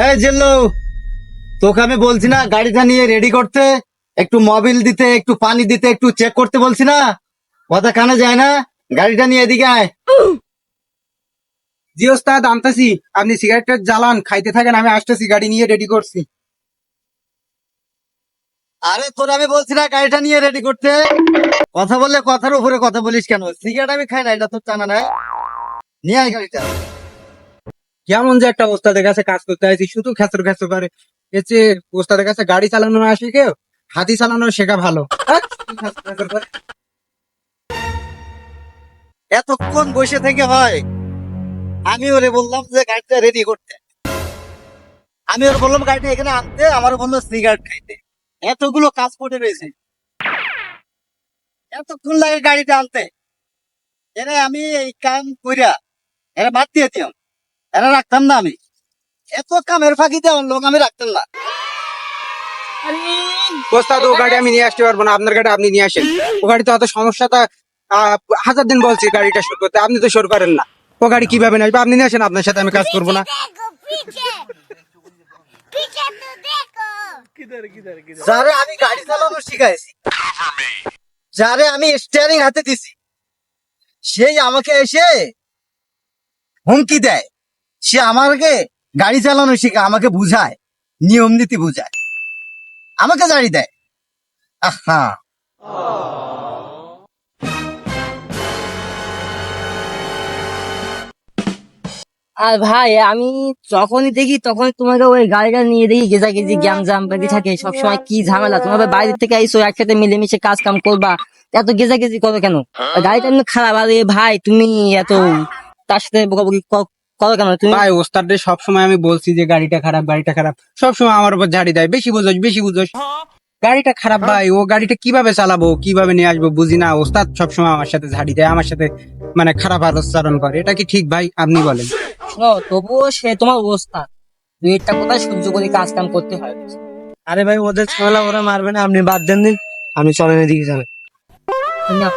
এই জেল্লো, তোকে আমি বলছি না গাড়িটা নিয়ে রেডি করতে, একটু মোবিল দিতে, একটু পানি দিতে, একটু চেক করতে বলছি না? কথা কানে যায় না? গাড়িটা নিয়ে এদিকে আয়। জি ওস্তাদ আনতেছি, আপনি সিগারেটটা জ্বালান, খাইতে থাকেন, আমি আসতেছি, গাড়ি নিয়ে রেডি করছি। আরে তোর আমি বলছি না গাড়িটা নিয়ে রেডি করতে? কথা বললে কথার উপরে কথা বলিস কেন? সিগারেট আমি খাই না, এটা তোর জানা নাই? নিয়ে আয় গাড়িটা। কেমন যে একটা ওস্তাদের কাছে কাজ করতে আসি, শুধু খেচর খেচর করে। এর চেয়ে ওস্তাদের কাছে গাড়ি চালানো না আসি কেউ, হাতি চালানো শেখা ভালো। হ্যাঁ, শুধু খেচর খেচর করে। এতক্ষণ বসে থেকে হয়? আমি ওরে বললাম যে গাড়িটা রেডি করতে, আমি ওর বললাম গাড়িটা এখানে আনতে, আমার বললো সিগারেট খাইতে। এতগুলো কাজ পড়ে রয়েছে, এতক্ষণ লাগে গাড়িটা আনতে। এরা আমি এই কাম কইরা এরা বাদ দিয়ে দিতাম, এরা রাখতাম না আমি। এত কামের ফাঁকি দেওয়ার লোক আমি রাখতাম না। ওস্তাদ ও গাড়ি আমি নিয়ে আসতে পারবো না, আপনার গাড়ি আপনি নিয়ে আসেন। ও গাড়িতে অত সমস্যাটা হাজার দিন বলছি গাড়িটা শুরু করতে, আপনি তো শুরু করেন না। ও গাড়ি কিভাবে নিয়ে আসবে? আপনি নিয়ে আসেন, আপনার সাথে আমি কাজ করবো না। पीछे पीछे तो देखो যারে আমি গাড়ি চালানো শিখাইছি, যারে আমি স্টিয়ারিং হাতে দিছি, সেই আমাকে এসে হুমকি দেয়। সে আমাকে গাড়ি চালানো শিখা, আমাকে বুঝায়, নিয়ম নীতি বুঝায়, আমাকে গাড়ি দেয়। আহা, আর ভাই আমি যখনই দেখি তখনই তোমাকে ওই গাড়িটা নিয়ে দেখি গেজাগেজি গ্যামজাম বেঁধে থাকে সবসময়। কি ঝামেলা, তোমার বাইরে থেকে আইসো একসাথে মিলেমিশে কাজ কাম করবা, এত গেজাগেজি করো কেন? আর গাড়িটা এমনি খারাপ, আরে ভাই তুমি এত তার সাথে বকাবকি করো কেন তুমি? ভাই ওস্তাদে সবসময় আমি বলছি যে গাড়িটা খারাপ, গাড়িটা খারাপ, সবসময় আমার উপর ঝাড়ি দেয়, বেশি বুঝোস বেশি বুঝোস। গাড়িটা খারাপ ভাই, ও গাড়িটা কিভাবে চালাবো, কিভাবে নিয়ে আসবো বুঝি না। ওস্তাদ সবসময় আমার সাথে ঝাড়ি দেয়, আমার সাথে মানে খারাপ আচরণ করে। এটা কি ঠিক ভাই? আপনি বলেন। শোনো, তবুও সে তোমার অবস্থা, দুই একটা কোথায় সহ্য করে কাজ কাম করতে হয়। আরে ভাই ওদের ঝামেলা ওরা মারবে না, আপনি বাদ দেন দিন, আপনি চলেন এদিকে যাবেন। না